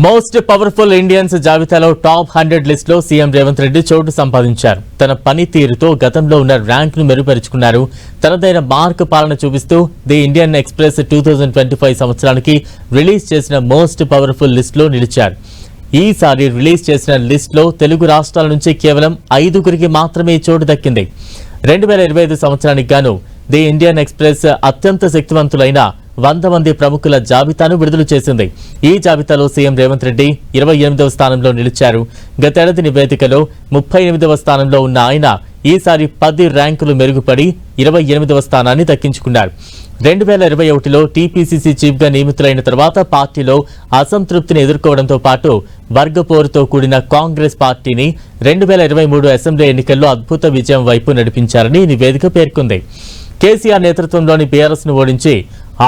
Most powerful Indians జాబితాలో top 100 లిస్టులో CM Revanth Reddy చోటు సంపాదించారు. తన పనితీరుతో గతంలో ఉన్న ర్యాంకును మెరుగుపరుచుకున్నారు. తనదైన మార్క్ పాలన చూపిస్తూ ది ఇండియన్ ఎక్స్ప్రెస్ 2025 సంవత్సరానికి రిలీజ్ చేసిన మోస్ట్ పవర్ఫుల్ లిస్టులో నిలిచారు. ఈసారి రిలీజ్ చేసిన లిస్టులో తెలుగు రాష్ట్రాల నుంచి కేవలం 5గురికి మాత్రమే చోటు దక్కింది. 2025 సంవత్సరానికి గాను ది ఇండియన్ ఎక్స్ప్రెస్ అత్యంత శక్తివంతులైన 100 మంది ప్రముఖుల జాబితాను విడుదల చేసింది. ఈ జాబితాలో సీఎం రేవంత్ రెడ్డి 28వ స్థానంలో నిలిచారు. గతేడాది నివేదికలో 38వ స్థానంలో ఉన్న ఆయన ఈసారి 10 ర్యాంకులు మెరుగుపడి 28వ స్థానాన్ని దక్కించుకున్నారు. 2021లో టీపీసీసీ చీఫ్గా నియమితులైన తర్వాత పార్టీలో అసంతృప్తిని ఎదుర్కోవడంతో పాటు వర్గపోరుతో కూడిన కాంగ్రెస్ పార్టీని 2023 అసెంబ్లీ ఎన్నికల్లో అద్భుత విజయం వైపు నడిపించారని నివేదిక పేర్కొంది. కేసీఆర్ నేతృత్వంలోని బీఆర్ఎస్ ను ఓడించి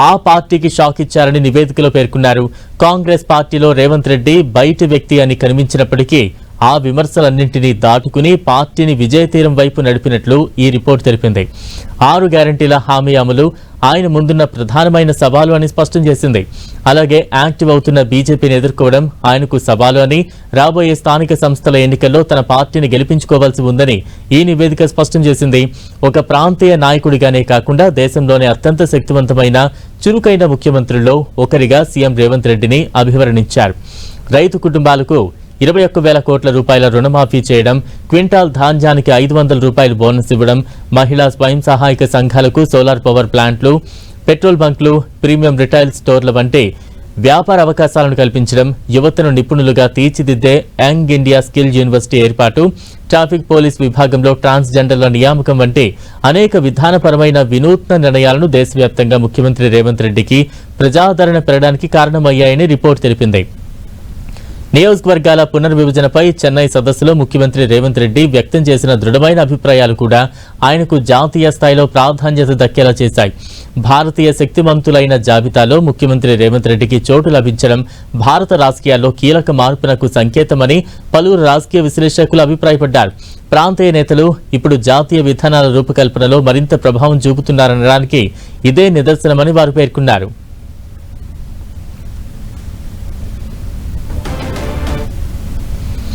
ఆ పార్టీకి షాక్ ఇచ్చారని నివేదికలో పేర్కొన్నారు. కాంగ్రెస్ పార్టీలో రేవంత్ రెడ్డి బయటి వ్యక్తి అని కనిపించినప్పటికీ ఆ విమర్శలన్నింటినీ దాటుకుని పార్టీని విజయతీరం వైపు నడిపినట్లు ఈ రిపోర్ట్ తెలిపింది. 6 గ్యారంటీల హామీ అమలు ఆయన ముందున్న ప్రధానమైన సవాలు అని స్పష్టం చేసింది. అలాగే యాక్టివ్ అవుతున్న బీజేపీని ఎదుర్కోవడం ఆయనకు సవాలు అని, రాబోయే స్థానిక సంస్థల ఎన్నికల్లో తన పార్టీని గెలిపించుకోవాల్సి ఉందని ఈ నివేదిక స్పష్టం చేసింది. ఒక ప్రాంతీయ నాయకుడిగానే కాకుండా దేశంలోనే అత్యంత శక్తివంతమైన చురుకైన ముఖ్యమంత్రుల్లో ఒకరిగా సీఎం రేవంత్ రెడ్డిని అభివర్ణించారు. రైతు కుటుంబాలకు 21,000 కోట్ల రూపాయల రుణమాఫీ చేయడం, క్వింటాల్ ధాన్యానికి 500 రూపాయలు బోనస్ ఇవ్వడం, మహిళా స్వయం సహాయక సంఘాలకు సోలార్ పవర్ ప్లాంట్లు, పెట్రోల్ బంక్లు, ప్రీమియం రిటైల్ స్టోర్ల వంటి వ్యాపార అవకాశాలను కల్పించడం, యువతను నిపుణులుగా తీర్చిదిద్దే యంగ్ ఇండియా స్కిల్ యూనివర్సిటీ ఏర్పాటు, ట్రాఫిక్ పోలీస్ విభాగంలో ట్రాన్స్జెండర్ల నియామకం వంటి అనేక విధానపరమైన వినూత్న నిర్ణయాలను దేశవ్యాప్తంగా ముఖ్యమంత్రి రేవంత్ రెడ్డికి ప్రజాదరణ పెరగడానికి కారణమయ్యాయని రిపోర్ట్ తెలిపింది. నియోజకవర్గాల పునర్విభజనపై చెన్నై సదస్సులో ముఖ్యమంత్రి రేవంత్ రెడ్డి వ్యక్తం చేసిన దృఢమైన అభిప్రాయాలు కూడా ఆయనకు జాతీయ స్థాయిలో ప్రాధాన్యత దక్కేలా చేశాయి. భారతీయ శక్తివంతులైన జాబితాలో ముఖ్యమంత్రి రేవంత్ రెడ్డికి చోటు లభించడం భారత రాజకీయాల్లో కీలక మార్పునకు సంకేతమని పలువురు రాజకీయ విశ్లేషకులు అభిప్రాయపడ్డారు. ప్రాంతీయ నేతలు ఇప్పుడు జాతీయ విధానాల రూపకల్పనలో మరింత ప్రభావం చూపుతున్నారనడానికి ఇదే నిదర్శనమని వారు పేర్కొన్నారు.